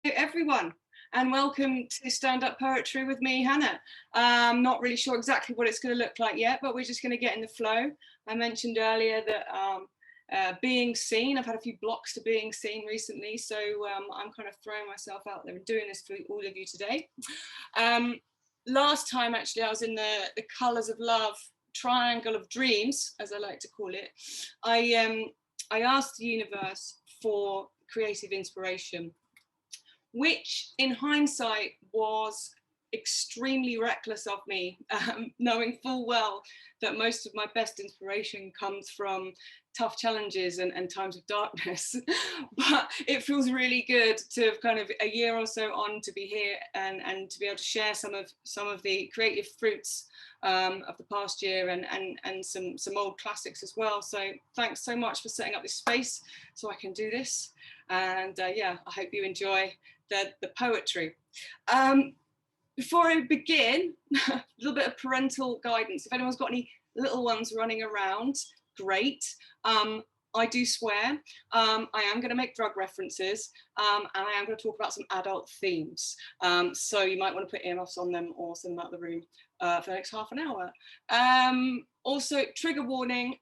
Everyone, and welcome to Stand Up Poetry with me, Hannah. Not really sure exactly what it's going to look like yet, but we're just going to get in the flow. I mentioned earlier that being seen, I've had a few blocks to being seen recently, so I'm kind of throwing myself out there and doing this for all of you today. Last time, actually, I was in the Colours of Love Triangle of Dreams, as I like to call it. I asked the universe for creative inspiration, which in hindsight was extremely reckless of me, knowing full well that most of my best inspiration comes from tough challenges and times of darkness. But it feels really good to have kind of a year or so on to be here and to be able to share some of the creative fruits of the past year and some old classics as well. So thanks so much for setting up this space so I can do this. And yeah, I hope you enjoy the poetry. Before I begin, a little bit of parental guidance. If anyone's got any little ones running around, great. I do swear. I am going to make drug references, and I am going to talk about some adult themes. So you might want to put earmuffs on them or send them out of the room for the next half an hour. Also, trigger warning.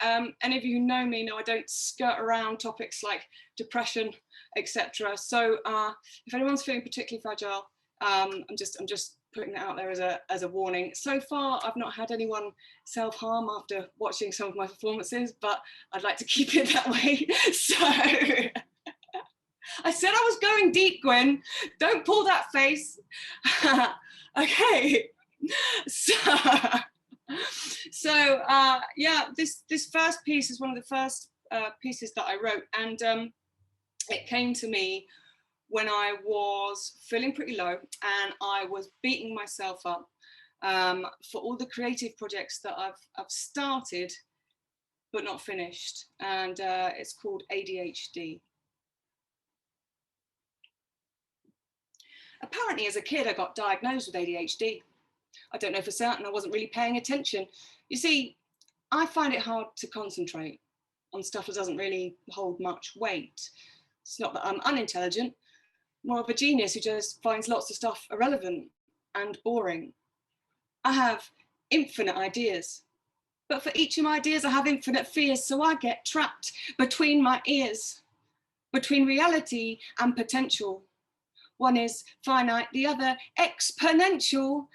Any of you who know me know I don't skirt around topics like depression, etc. So if anyone's feeling particularly fragile, I'm just putting that out there as a warning. So far, I've not had anyone self-harm after watching some of my performances, but I'd like to keep it that way. So I said I was going deep, Gwen. Don't pull that face. Okay. So yeah, this first piece is one of the first pieces that I wrote, and it came to me when I was feeling pretty low and I was beating myself up for all the creative projects that I've started but not finished, and it's called ADHD. Apparently as a kid I got diagnosed with ADHD. I don't know for certain, I wasn't really paying attention. You see, I find it hard to concentrate on stuff that doesn't really hold much weight. It's not that I'm unintelligent, more of a genius who just finds lots of stuff irrelevant and boring. I have infinite ideas, but for each of my ideas I have infinite fears, so I get trapped between my ears, between reality and potential. One is finite, the other exponential,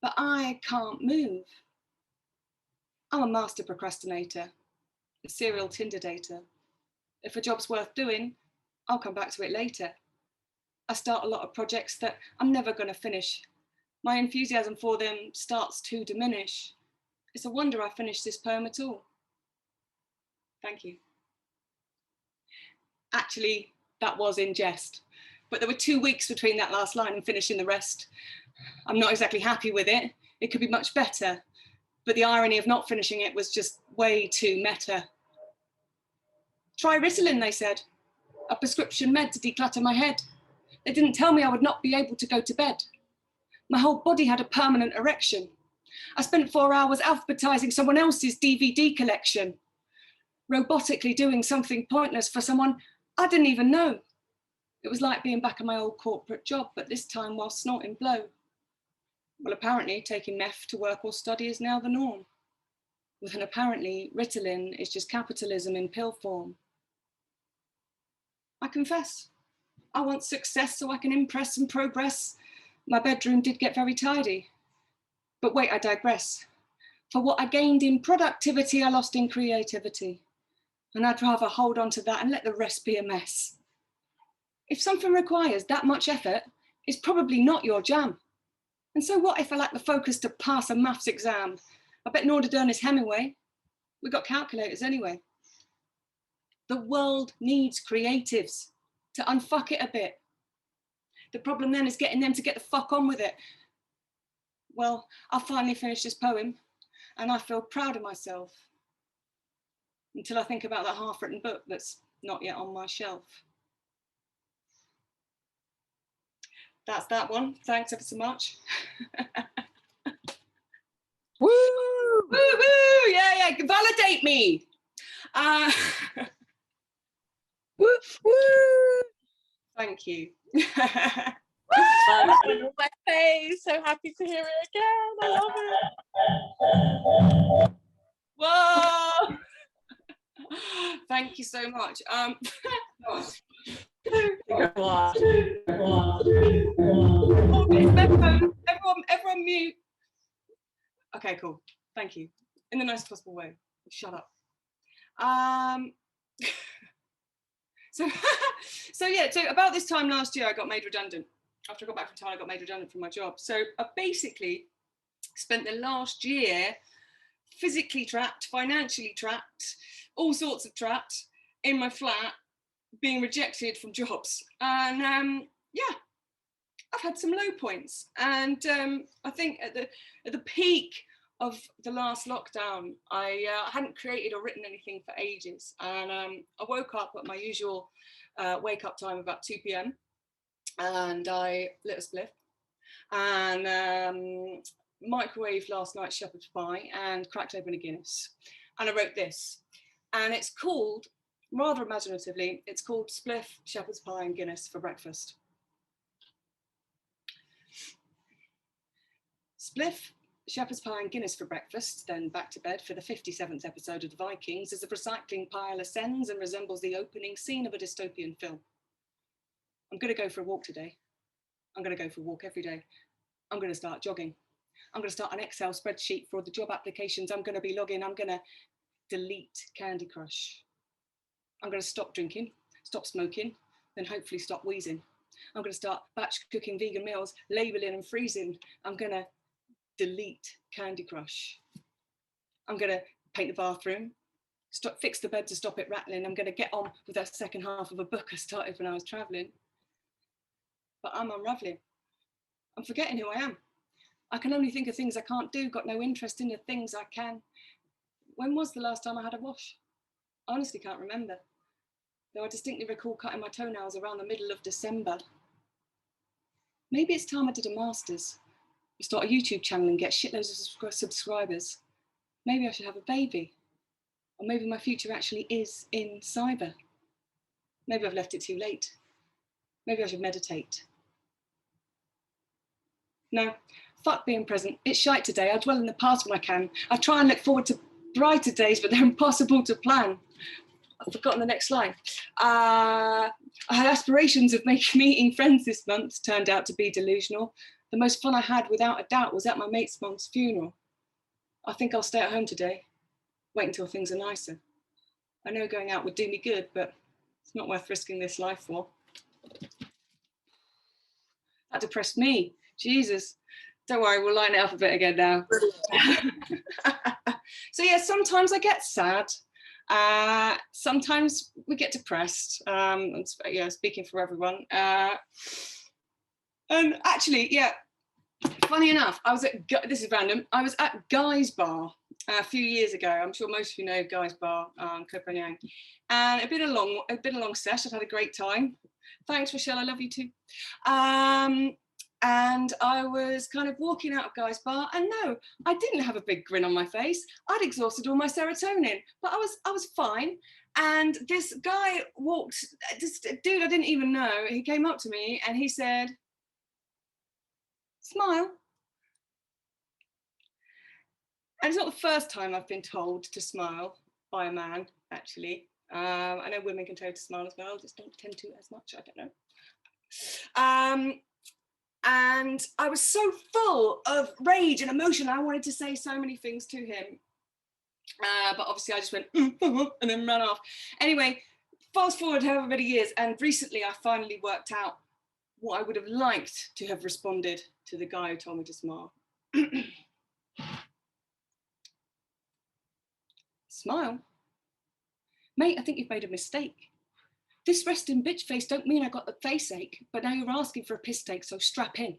but I can't move. I'm a master procrastinator, a serial Tinder dater. If a job's worth doing, I'll come back to it later. I start a lot of projects that I'm never going to finish. My enthusiasm for them starts to diminish. It's a wonder I finished this poem at all. Thank you. Actually, that was in jest, but there were 2 weeks between that last line and finishing the rest. I'm not exactly happy with it. It could be much better, but the irony of not finishing it was just way too meta. Try Ritalin, they said, a prescription med to declutter my head. They didn't tell me I would not be able to go to bed. My whole body had a permanent erection. I spent 4 hours alphabetizing someone else's DVD collection, robotically doing something pointless for someone I didn't even know. It was like being back in my old corporate job, but this time while snorting blow. Well, apparently taking meth to work or study is now the norm. With an apparently Ritalin is just capitalism in pill form. I confess, I want success so I can impress and progress. My bedroom did get very tidy. But wait, I digress. For what I gained in productivity, I lost in creativity. And I'd rather hold on to that and let the rest be a mess. If something requires that much effort, it's probably not your jam. And so what if I lack the focus to pass a maths exam? I bet nor did Ernest Hemingway. We got calculators anyway. The world needs creatives to unfuck it a bit. The problem then is getting them to get the fuck on with it. Well, I'll finally finish this poem and I feel proud of myself until I think about that half-written book that's not yet on my shelf. That's that one. Thanks ever so much. Woo! Woo woo! Yeah, validate me. Woo! Woo! Thank you. My face. So happy to hear it again. I love it. Whoa! Thank you so much. Everyone mute. Okay, cool. Thank you. In the nicest possible way. Shut up. So yeah, so about this time last year, I got made redundant. After I got back from Thailand, I got made redundant from my job. So I basically spent the last year physically trapped, financially trapped, all sorts of trapped in my flat, being rejected from jobs. And yeah, I've had some low points. And I think at the peak of the last lockdown, I hadn't created or written anything for ages. And I woke up at my usual wake up time about 2 p.m. and I lit a spliff and microwaved last night's shepherd's pie and cracked open a Guinness. And I wrote this. And it's called, rather imaginatively, it's called Spliff, Shepherd's Pie and Guinness for breakfast. Spliff, shepherd's pie and Guinness for breakfast, then back to bed for the 57th episode of The Vikings as the recycling pile ascends and resembles the opening scene of a dystopian film. I'm going to go for a walk today. I'm going to go for a walk every day. I'm going to start jogging. I'm going to start an Excel spreadsheet for the job applications I'm going to be logging. I'm going to delete Candy Crush. I'm going to stop drinking, stop smoking, then hopefully stop wheezing. I'm going to start batch cooking vegan meals, labeling and freezing. I'm going to delete Candy Crush. I'm going to paint the bathroom, fix the bed to stop it rattling. I'm going to get on with that second half of a book I started when I was traveling. But I'm unraveling. I'm forgetting who I am. I can only think of things I can't do, got no interest in the things I can. When was the last time I had a wash? I honestly can't remember. Though I distinctly recall cutting my toenails around the middle of December. Maybe it's time I did a master's. Start a YouTube channel and get shitloads of subscribers. Maybe I should have a baby. Or maybe my future actually is in cyber. Maybe I've left it too late. Maybe I should meditate. No, fuck being present. It's shite today. I dwell in the past when I can. I try and look forward to brighter days, but they're impossible to plan. I've forgotten the next line. I had aspirations of meeting friends this month, turned out to be delusional. The most fun I had, without a doubt, was at my mate's mum's funeral. I think I'll stay at home today, wait until things are nicer. I know going out would do me good, but it's not worth risking this life for. That depressed me, Jesus. Don't worry, we'll line it up a bit again now. So yeah, sometimes I get sad. Sometimes we get depressed. And, yeah, speaking for everyone. And actually, yeah, funny enough, this is random, I was at Guy's Bar a few years ago. I'm sure most of you know Guy's Bar, Koh Phangan. And it'd been a long session. I've had a great time. Thanks, Rochelle, I love you too. And I was kind of walking out of Guy's Bar, and no, I didn't have a big grin on my face. I'd exhausted all my serotonin, but I was fine. And this guy walked, this dude I didn't even know, he came up to me and he said, "Smile." And it's not the first time I've been told to smile by a man, actually. I know women can tell you to smile as well, just don't tend to as much, I don't know. And I was so full of rage and emotion. I wanted to say so many things to him. But obviously I just went, and then ran off. Anyway, fast forward however many years, and recently I finally worked out what I would have liked to have responded to the guy who told me to smile. Smile? Mate, I think you've made a mistake. This resting bitch face don't mean I got the face ache, but now you're asking for a piss take, so strap in.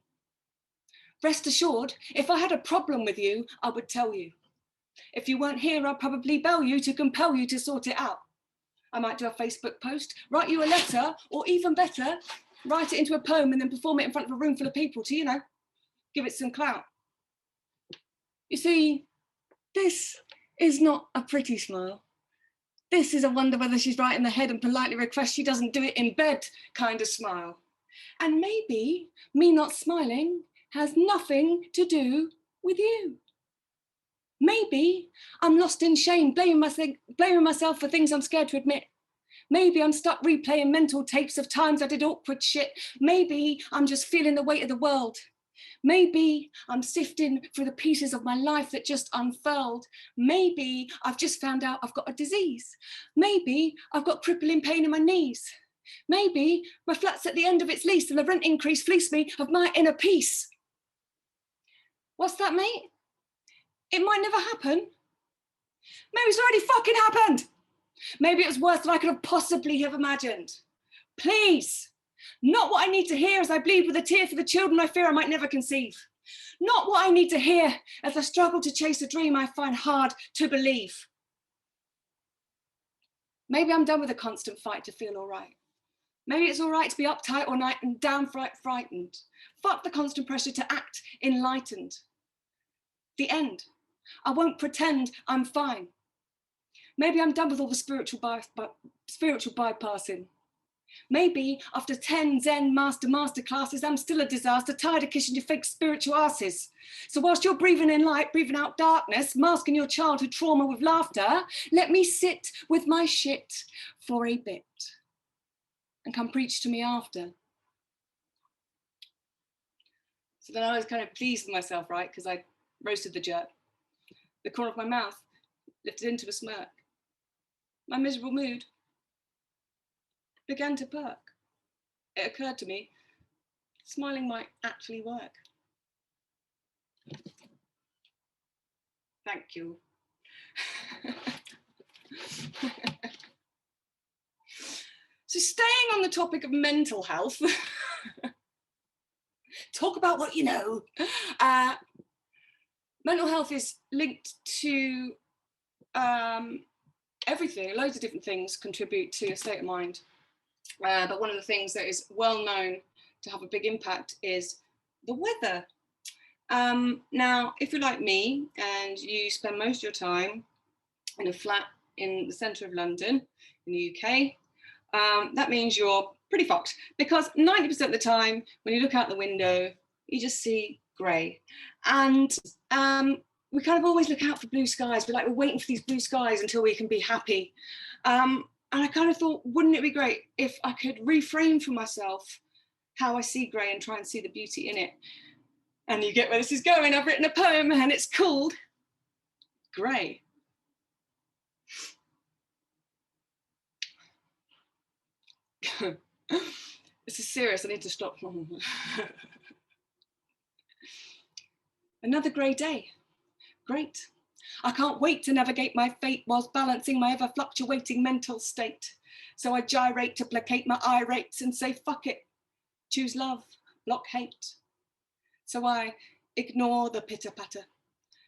Rest assured, if I had a problem with you, I would tell you. If you weren't here, I'd probably bell you to compel you to sort it out. I might do a Facebook post, write you a letter, or even better, write it into a poem and then perform it in front of a room full of people to, you know, give it some clout. You see, this is not a pretty smile. This is a wonder whether she's right in the head and politely requests she doesn't do it in bed kind of smile. And maybe me not smiling has nothing to do with you. Maybe I'm lost in shame, blaming myself for things I'm scared to admit. Maybe I'm stuck replaying mental tapes of times I did awkward shit. Maybe I'm just feeling the weight of the world. Maybe I'm sifting through the pieces of my life that just unfurled. Maybe I've just found out I've got a disease. Maybe I've got crippling pain in my knees. Maybe my flat's at the end of its lease and the rent increase fleeced me of my inner peace. What's that, mate? It might never happen. Maybe it's already fucking happened. Maybe it was worse than I could have possibly have imagined. Please, not what I need to hear as I bleed with a tear for the children I fear I might never conceive. Not what I need to hear as I struggle to chase a dream I find hard to believe. Maybe I'm done with the constant fight to feel all right. Maybe it's all right to be uptight all night and downright frightened. Fuck the constant pressure to act enlightened. The end. I won't pretend I'm fine. Maybe I'm done with all the spiritual bypassing. Maybe after 10 Zen master classes, I'm still a disaster, tired of kissing your fake spiritual asses. So whilst you're breathing in light, breathing out darkness, masking your childhood trauma with laughter, let me sit with my shit for a bit and come preach to me after. So then I was kind of pleased with myself, right? Because I roasted the jerk. The corner of my mouth lifted into a smirk. My miserable mood began to perk. It occurred to me, smiling might actually work. Thank you. So staying on the topic of mental health, talk about what you know. Mental health is linked to everything. Loads of different things contribute to a state of mind. But one of the things that is well known to have a big impact is the weather. Now, if you're like me and you spend most of your time in a flat in the centre of London, in the UK, that means you're pretty fucked, because 90% of the time when you look out the window, you just see grey. And we kind of always look out for blue skies. We're waiting for these blue skies until we can be happy. And I kind of thought, wouldn't it be great if I could reframe for myself how I see grey and try and see the beauty in it? And you get where this is going. I've written a poem and it's called Grey. This is serious, I need to stop. Another grey day. Great. I can't wait to navigate my fate whilst balancing my ever fluctuating mental state. So I gyrate to placate my irates and say, fuck it. Choose love, block hate. So I ignore the pitter patter.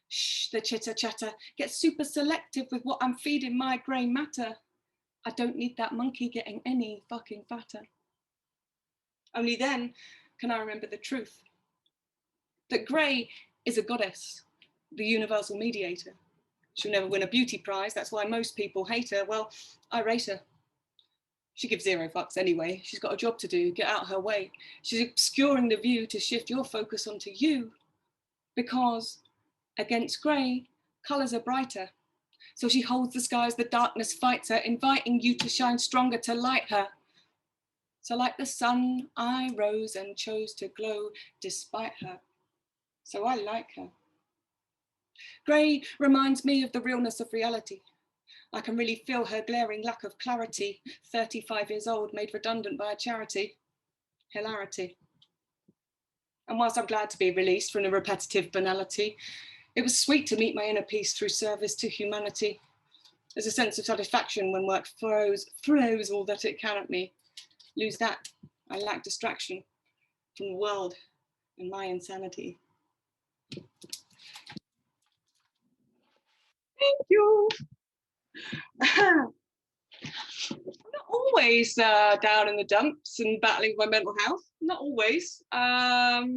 Shh, the chitter chatter. Get super selective with what I'm feeding my grey matter. I don't need that monkey getting any fucking fatter. Only then can I remember the truth. That grey is a goddess, the universal mediator. She'll never win a beauty prize, that's why most people hate her. Well, I rate her. She gives 0 fucks anyway. She's got a job to do, get out her way. She's obscuring the view to shift your focus onto you, because against grey, colours are brighter. So she holds the sky as the darkness fights her, inviting you to shine stronger, to light her. So like the sun, I rose and chose to glow despite her. So I like her. Grey reminds me of the realness of reality. I can really feel her glaring lack of clarity. 35 years old, made redundant by a charity. Hilarity. And whilst I'm glad to be released from the repetitive banality, it was sweet to meet my inner peace through service to humanity. There's a sense of satisfaction when work throws all that it can at me. Lose that, I lack distraction from the world and my insanity. Thank you. I'm not always down in the dumps and battling with my mental health. Not always. I've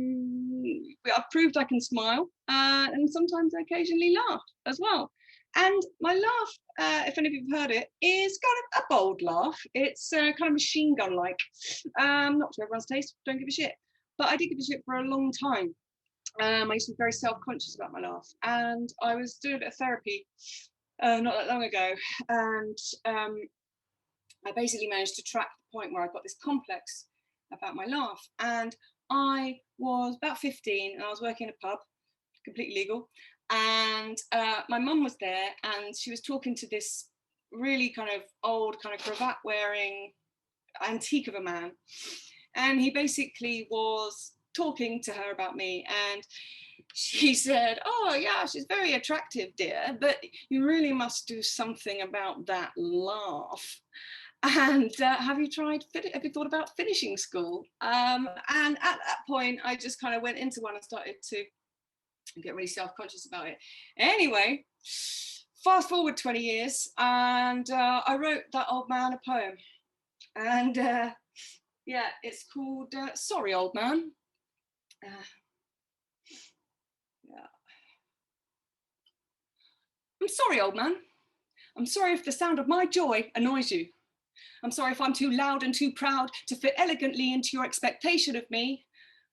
proved I can smile and sometimes I occasionally laugh as well. And my laugh, if any of you have heard it, is kind of a bold laugh. It's kind of machine gun-like. Not to everyone's taste, don't give a shit. But I did give a shit for a long time. I used to be very self-conscious about my laugh. And I was doing a bit of therapy not that long ago. And I basically managed to track the point where I got this complex about my laugh. And I was about 15 and I was working in a pub, completely legal. And my mum was there and she was talking to this really kind of old, kind of cravat wearing antique of a man. And he basically was talking to her about me, and she said, "Oh yeah, she's very attractive, dear, but you really must do something about that laugh. And have you thought about finishing school?" And at that point, I just kind of went into one and started to get really self-conscious about it. Anyway, fast forward 20 years, and I wrote that old man a poem. And yeah, it's called Sorry, Old Man. Yeah. I'm sorry, old man. I'm sorry if the sound of my joy annoys you. I'm sorry if I'm too loud and too proud to fit elegantly into your expectation of me.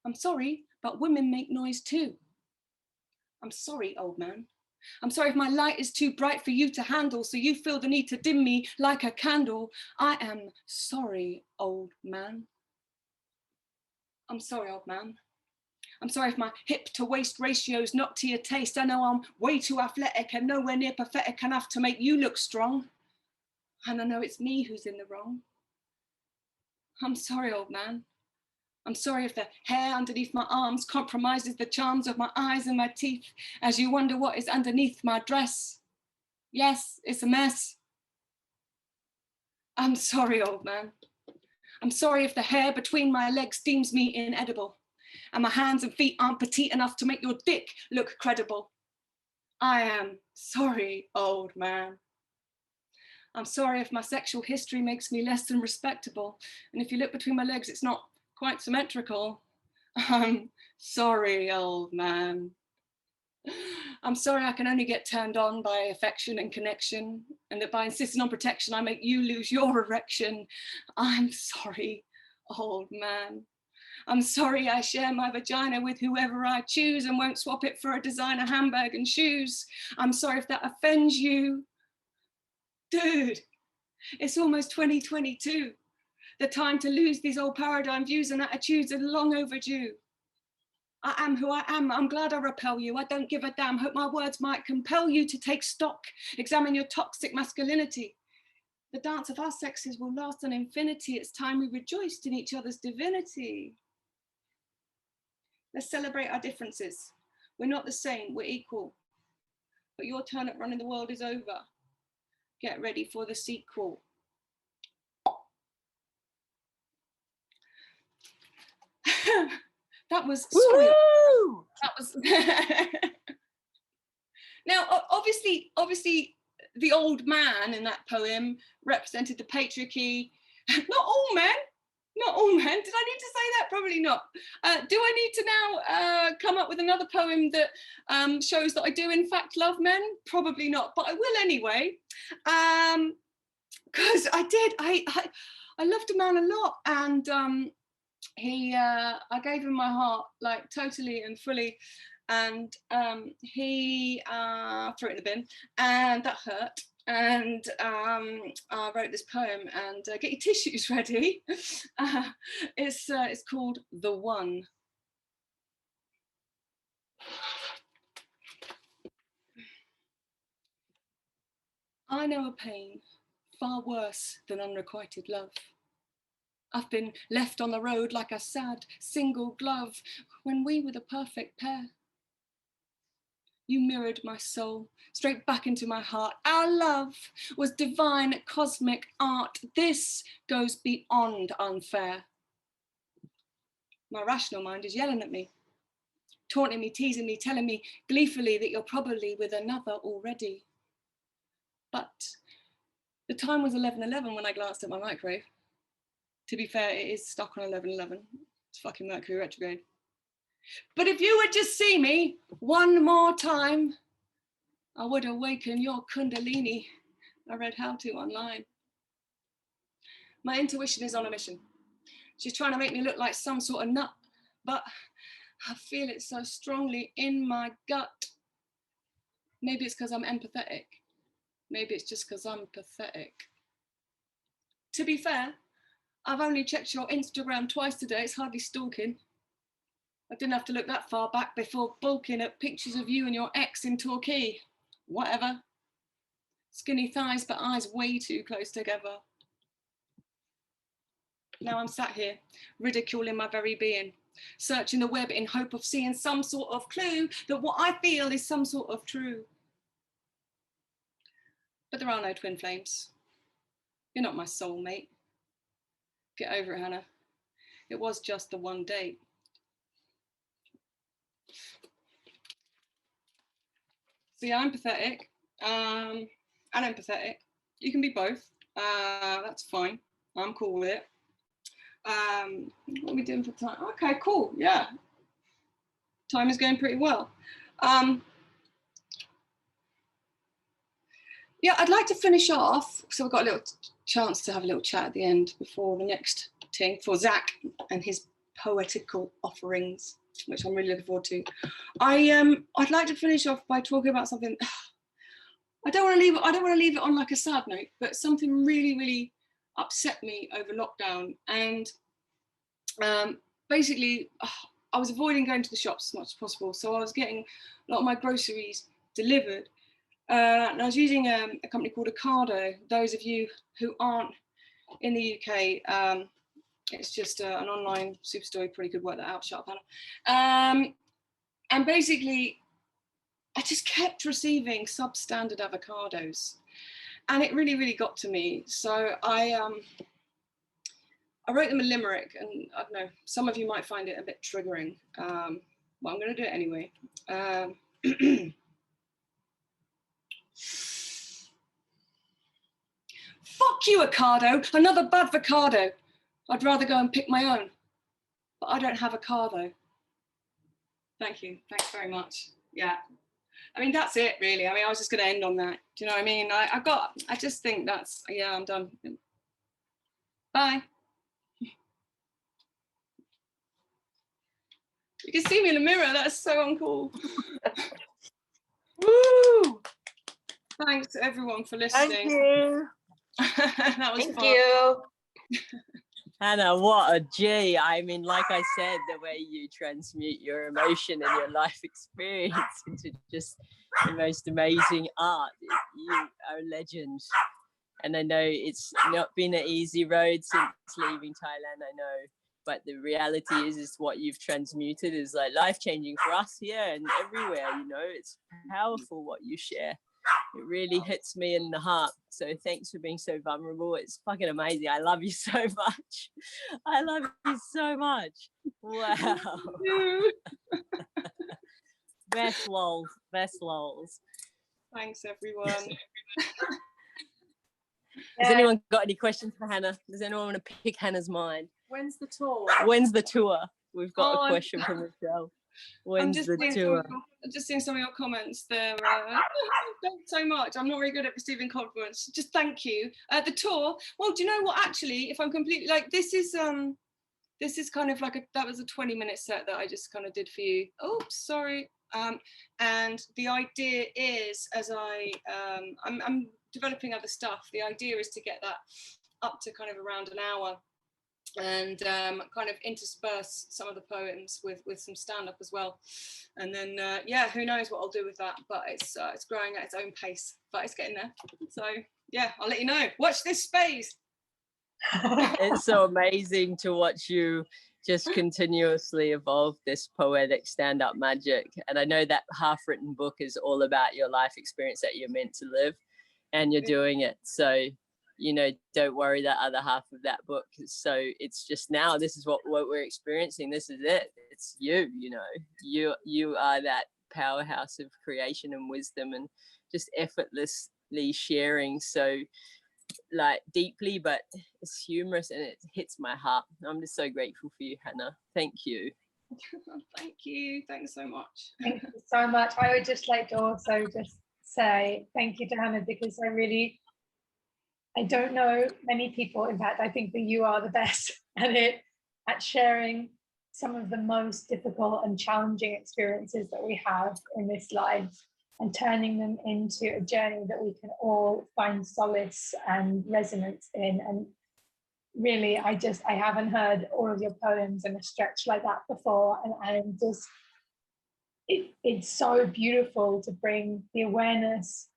I'm sorry, but women make noise too. I'm sorry, old man. I'm sorry if my light is too bright for you to handle, so you feel the need to dim me like a candle. I am sorry, old man. I'm sorry, old man. I'm sorry if my hip to waist ratio's not to your taste. I know I'm way too athletic and nowhere near pathetic enough to make you look strong. And I know it's me who's in the wrong. I'm sorry, old man. I'm sorry if the hair underneath my arms compromises the charms of my eyes and my teeth as you wonder what is underneath my dress. Yes, it's a mess. I'm sorry, old man. I'm sorry if the hair between my legs deems me inedible and my hands and feet aren't petite enough to make your dick look credible. I am sorry, old man. I'm sorry if my sexual history makes me less than respectable, and if you look between my legs, it's not quite symmetrical. I'm sorry, old man. I'm sorry I can only get turned on by affection and connection, and that by insisting on protection, I make you lose your erection. I'm sorry, old man. I'm sorry I share my vagina with whoever I choose and won't swap it for a designer handbag and shoes. I'm sorry if that offends you. Dude, it's almost 2022. The time to lose these old paradigm views and attitudes are long overdue. I am who I am. I'm glad I repel you. I don't give a damn. Hope my words might compel you to take stock, examine your toxic masculinity. The dance of our sexes will last an infinity. It's time we rejoiced in each other's divinity. Let's celebrate our differences. We're not the same, we're equal. But your turn at running the world is over. Get ready for the sequel. That was, sorry. Woo! That was, now, obviously, the old man in that poem represented the patriarchy. Not all men. Not all men. Did I need to say that? Probably not. Do I need to now come up with another poem that shows that I do in fact love men? Probably not, but I will anyway. Because I loved a man a lot, and I gave him my heart, like totally and fully, and he threw it in the bin, and that hurt. And I wrote this poem, and get your tissues ready. It's called The One. I know a pain far worse than unrequited love. I've been left on the road like a sad single glove when we were the perfect pair. You mirrored my soul straight back into my heart. Our love was divine, cosmic art. This goes beyond unfair. My rational mind is yelling at me, taunting me, teasing me, telling me gleefully that you're probably with another already. But the time was 11:11 when I glanced at my microwave. To be fair, it is stuck on 11:11. It's fucking Mercury retrograde. But if you would just see me one more time, I would awaken your kundalini. I read how to online. My intuition is on a mission. She's trying to make me look like some sort of nut, but I feel it so strongly in my gut. Maybe it's because I'm empathetic. Maybe it's just because I'm pathetic. To be fair, I've only checked your Instagram twice today. It's hardly stalking. I didn't have to look that far back before bulking at pictures of you and your ex in Torquay. Whatever. Skinny thighs, but eyes way too close together. Now I'm sat here, ridiculing my very being, searching the web in hope of seeing some sort of clue that what I feel is some sort of true. But there are no twin flames. You're not my soulmate. Get over it, Hannah. It was just the one date. See, I'm pathetic and empathetic. You can be both. That's fine. I'm cool with it. What are we doing for time? Okay, cool. Yeah. Time is going pretty well. Yeah, I'd like to finish off. So we've got a little chance to have a little chat at the end before the next thing for Zach and his poetical offerings, which I'm really looking forward to. I'd like to finish off by talking about something. I don't want to leave it on like a sad note, but something really, really upset me over lockdown. And basically, I was avoiding going to the shops as much as possible. So I was getting a lot of my groceries delivered. And I was using a company called Ocado. Those of you who aren't in the UK, it's just an online superstore. You probably could work that out, shut up, Hannah. And basically, I just kept receiving substandard avocados. And it really, really got to me. So I wrote them a limerick, and I don't know, some of you might find it a bit triggering. But I'm going to do it anyway. Fuck you, Ocado, another bad avocado. I'd rather go and pick my own. But I don't have a car though. Thank you, thanks very much. Yeah, I mean, that's it really. I mean, I was just going to end on that. Do you know what I mean? I just think that's, yeah, I'm done. Bye. You can see me in the mirror, that's so uncool. Woo! Thanks to everyone for listening. Thank you. That was Thank fun. you. Hannah, what a G. I mean, like I said, the way you transmute your emotion and your life experience into just the most amazing art. You are a legend. And I know it's not been an easy road since leaving Thailand, I know. But the reality is what you've transmuted is like life-changing for us here and everywhere, you know. It's powerful what you share. It really hits me in the heart. So thanks for being so vulnerable. It's fucking amazing. I love you so much. I love you so much. Wow. Best lols. Best lols. Thanks, everyone. Has anyone got any questions for Hannah? Does anyone want to pick Hannah's mind? When's the tour? When's the tour? We've got a question from Michelle. When's the tour? I'm just seeing some of your comments there. Thanks so much. I'm not very good at receiving compliments. Just thank you. The tour. Well, do you know what? Actually, if I'm completely like, this is kind of like that was a 20-minute set that I just kind of did for you. Oh, sorry. And the idea is, as I'm developing other stuff. The idea is to get that up to kind of around an hour. And kind of intersperse some of the poems with some stand-up as well, and then yeah, who knows what I'll do with that, but it's growing at its own pace, but it's getting there. So yeah, I'll let you know. Watch this space. It's so amazing to watch you just continuously evolve this poetic stand-up magic, and I know that half-written book is all about your life experience that you're meant to live, and you're doing it. So you know, don't worry that other half of that book. So it's just now, this is what we're experiencing. This is it. It's you, you know, you are that powerhouse of creation and wisdom and just effortlessly sharing so like deeply, but it's humorous and it hits my heart. I'm just so grateful for you, Hannah. Thank you. Thank you. Thanks so much. Thank you so much. I would just like to also just say thank you to Hannah, because I don't know many people. In fact, I think that you are the best at sharing some of the most difficult and challenging experiences that we have in this life, and turning them into a journey that we can all find solace and resonance in. And really, I haven't heard all of your poems in a stretch like that before. And I'm just, it's so beautiful to bring the awareness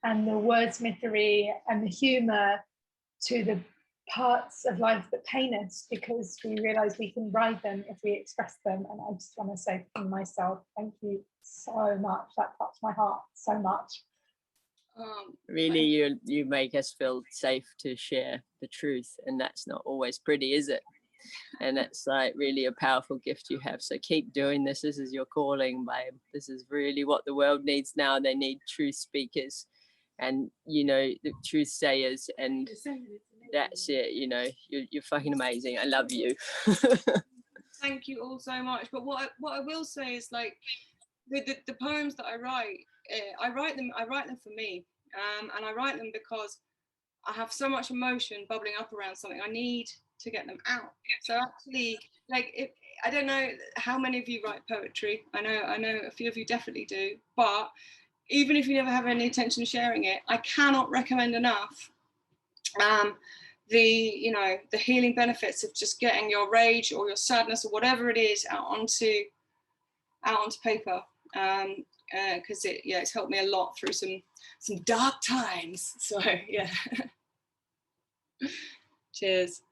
and the wordsmithery and the humor to the parts of life that pain us, because we realize we can ride them if we express them. And I just want to say from myself, thank you so much. That touched my heart so much. Really, you make us feel safe to share the truth, and that's not always pretty, is it? And it's like really a powerful gift you have. So keep doing this. This is your calling, babe. This is really what the world needs now. They need truth speakers and, you know, the truth sayers, and that's it. You know, you're fucking amazing. I love you. Thank you all so much. But what I will say is, like, the poems that I write them for me, and I write them because I have so much emotion bubbling up around something. I need to get them out. So actually, like, I don't know how many of you write poetry. I know a few of you definitely do. But even if you never have any intention of sharing it, I cannot recommend enough the healing benefits of just getting your rage or your sadness or whatever it is out onto paper. Because it's helped me a lot through some dark times. So yeah. Cheers.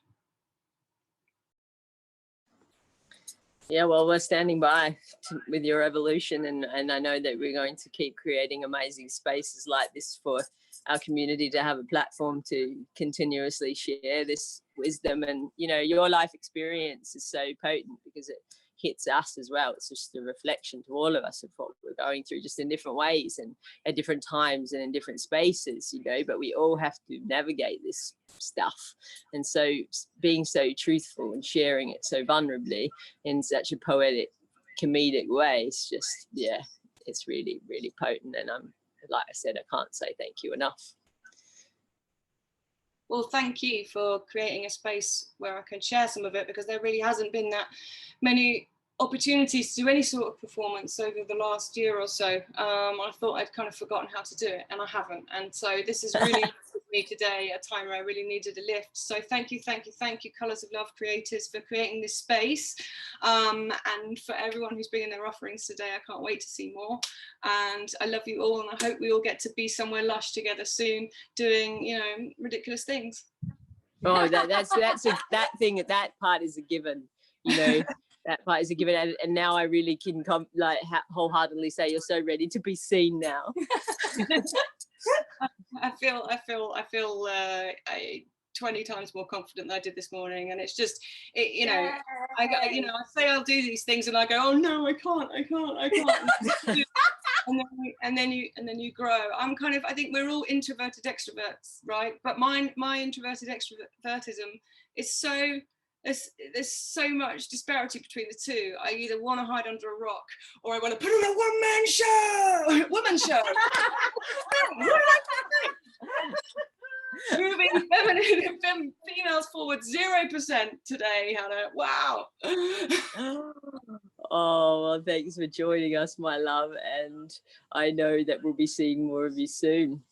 Yeah, well, we're standing by with your evolution, and I know that we're going to keep creating amazing spaces like this for our community to have a platform to continuously share this wisdom. And, you know, your life experience is so potent because it hits us as well. It's just a reflection to all of us of what we're going through, just in different ways and at different times and in different spaces, you know, but we all have to navigate this stuff. And so being so truthful and sharing it so vulnerably in such a poetic, comedic way, it's just, yeah, it's really, really potent. And like I said, I can't say thank you enough. Well, thank you for creating a space where I can share some of it, because there really hasn't been that many opportunities to do any sort of performance over the last year or so. I thought I'd kind of forgotten how to do it, and I haven't. And so this is really for me today, a time where I really needed a lift. So thank you, Colours of Love creators, for creating this space, and for everyone who's bringing their offerings today. I can't wait to see more. And I love you all, and I hope we all get to be somewhere lush together soon, doing, you know, ridiculous things. Oh, that part is a given, you know. That part is a given, and now I really can wholeheartedly say you're so ready to be seen now. I feel 20 times more confident than I did this morning, and it's just, you know, I say I'll do these things, and I go, oh no, I can't. and then you grow. I think we're all introverted extroverts, right? But my introverted extrovertism is so. There's so much disparity between the two. I either want to hide under a rock, or I want to put on a woman show. Moving feminine females forward 0% today, Hannah. Wow. Oh, well, thanks for joining us, my love, and I know that we'll be seeing more of you soon.